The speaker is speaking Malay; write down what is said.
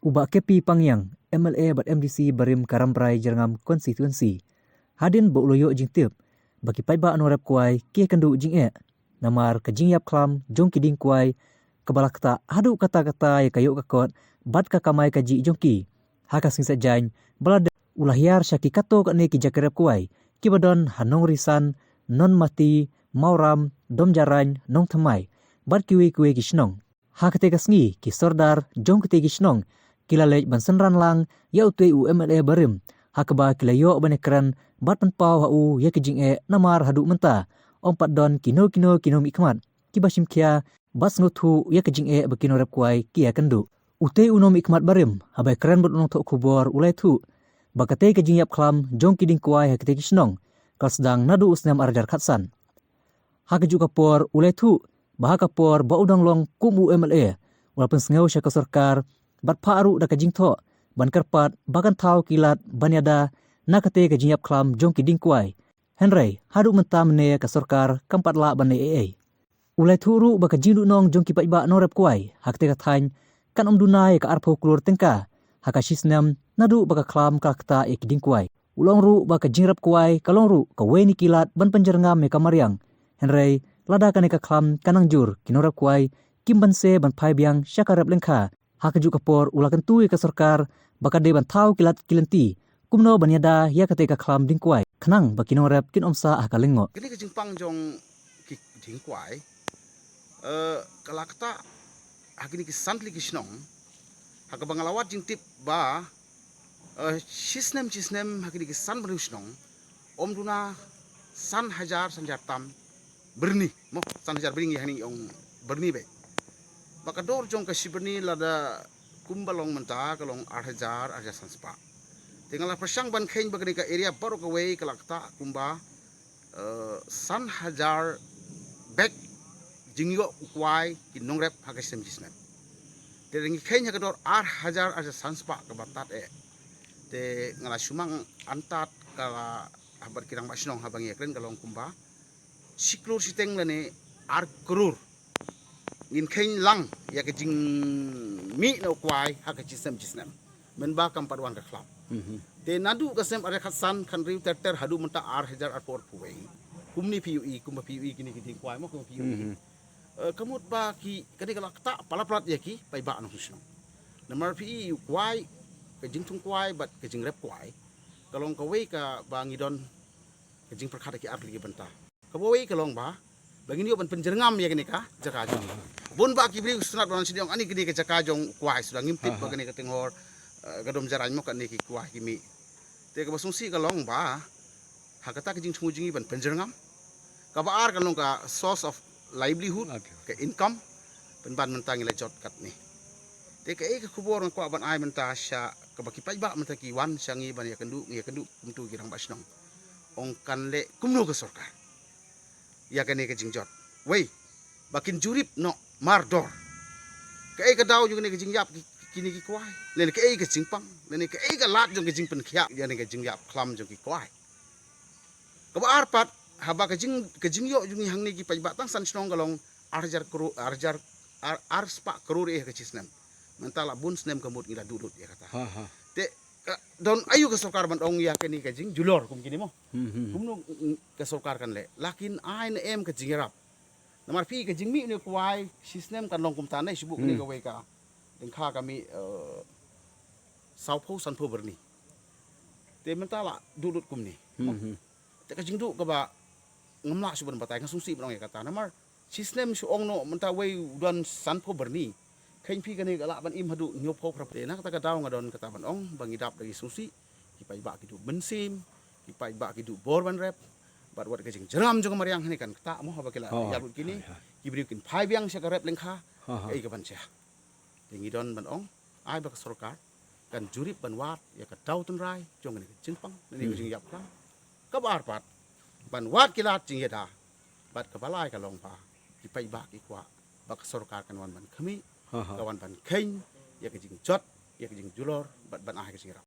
Ubak KP Pangyang, MLA bat MDC Barim Karambrai Jerngam konstituensi. Hadin bo uloyo jing tip, bagi paiba anorep kuai kia kendu jing namar ke jing yap klam jong kiding kuai, kebalak ta hadu kata-kata ya kayu kakot, bat kakamai kaji jongki. Haka singsa jain, balada ulahiar syaki kato kat ne ki jakarep kuai, kibadon hanong risan, non mati, mauram, dom jarany, nong thamai, bat kiwi kishnong. Haka teka sngi ki sordar jong kete kishnong, kila lej ban senran lang ya utui UMLA Barim hakba kila yo banekran bat penpau hau ya kijing namar hadu menta ompat don kino mikmat kibasim kia bas ngutu ya kijing bakino rep kuai kia kendu utei uno mikmat Barim habai keren bat unong tok kubor ulai tu bakate kijing yap klam jong kiding kuai hakte kisnong kal sedang nadu usnam arjar khatsan hakju kapor ulai tu bahakapor ba udang long kum UMLA walaupun sengau syaka sarkar bat paru da kajing tho ban karpat bagan thau kilat banyada nakate kajing yap klam jong kiding kuai henry hadu mentam ne ka sarkar kampat la ban AA ulai thuru ba kajing nong jong kipai ba norep kuai hakte ka thain kan dunai ka arpho klur tengka hakasisnam nadu ba ka klam ka kta e kiding kuai ulong ru ba kajing rap kuai kalong ru ka weni kilat ban panjerngam me kamariang henry lada kan ka klam kanang jur kinorap kuai kimban se ban phai biang syakarap lengkha hakaju kapor ulakan tui ka sarkar bakade ban thau kilat kilanti kumno banyada ya kate ka klam ding kuai khnang bakino rap kin omsa akalengo kini ke jingpang jong ki ding kuai kalakta hakini ki santli kisnong haka bangalawat jing tip ba chisnem hakini ki san berusnong omduna san hajar sanjartam berni mo san hajar beringi hani ong berni be bakador jong kasi berni lada kumbalong menta kalong 8,000 sanspa tinggal persang ban khain bagani ka area baru ka way kalakta kumba san hajar bek jingyo kwai kinong rep hakasem jisnem te ringi khain hakador 8,000 sanspa ka batat te ngala sumang antat kala habar kirang basnong habang yakren kalong kumba siklur siteng lane 8 crore in khain lang ya ke jing mi no kwai ha ke jisnem men ba kam parwan ka khlap te nadu kasem are khatsan khan riu ter hadu menta 8,000 por puwei kumni PUE kumba PUE kini kiding kwai mo kumba PUE kamut ba ki kani kala ta palaplat ya ki pai ba no husno namar PUE kwai ke jing tung kwai bat ke jing rep kwai kalong ka wei ka ba ngidon ke jing perkhat ki atli benta ka wei kalong ba bagini yo ban penjerngam ya kini ka jaka jong bon ba ki bri sunat don sidiong ani kini ke jaka jong kwai sudah ngimtip bagani ka tinghor gadom jarany mo kan ni ki kwai kimi te ka basungsi ka long ba hakata ke jing thungjingi ban penjerngam ka ba ar kalong ka source of livelihood ke income ban mentang ile jot kat ni te ka e ka kubor ko ban ai menta sya ka baki pai ba menta ki wan syangi ban ya kendu kumtu kirang basnong ong kan le kumno ka sarkar ya kene ke jingjot wei bakin jurip no mardor ke ka daw jung ne ke jingyap kini ki kwai len ke ke jingpang len ke ka lat jung ke jingpen khia ya ne ke jingyap klam jung ki kwai ka ba arpat haba ke jingyo jung hang ne ki pai batang san snong galong ar spa krore ke chisnem mentala bun snem kemut ngila dudut ya kata te don ayu ke sarkar ban ong ya keni ke jing julor kum kini mo kumno ke sarkar kan le lakin ain em ke jingerap namar fi ke jingmi ne kwai sistem kan long kum tanai sibuk ni ka weka dengkha kami saupo sanpo berni te mentala dudut kum ni te ke jingdu ka ba ngamla suban batai kan sungsi ban ong ya kata namar sistem su ong no menta wei don sanpo berni kain pi kani galak ban im hadu nyopo prapte na kata daw ngadon kata ban ong bangidap dari susi kipai ba kidu bensim kipai ba kidu bor ban rep bat wat kajing jeram jong mariang ni kan kata mo haba kila yalut kini kibri kin phai biang sya rep lengkha ei ka ban sya ngidon ban ong ai ba ka sarkar kan jurip ban wat ya ka daw tun rai jong ni jingpang ni jing yap ka ka bar pat ban wat kilat jing yada bat ka balai ka long pa kipai ba ki kwa ba ka sarkar kan wan ban khami kawan ban khain ya ke jing jot ya ke jing julor bat ban ah ke singra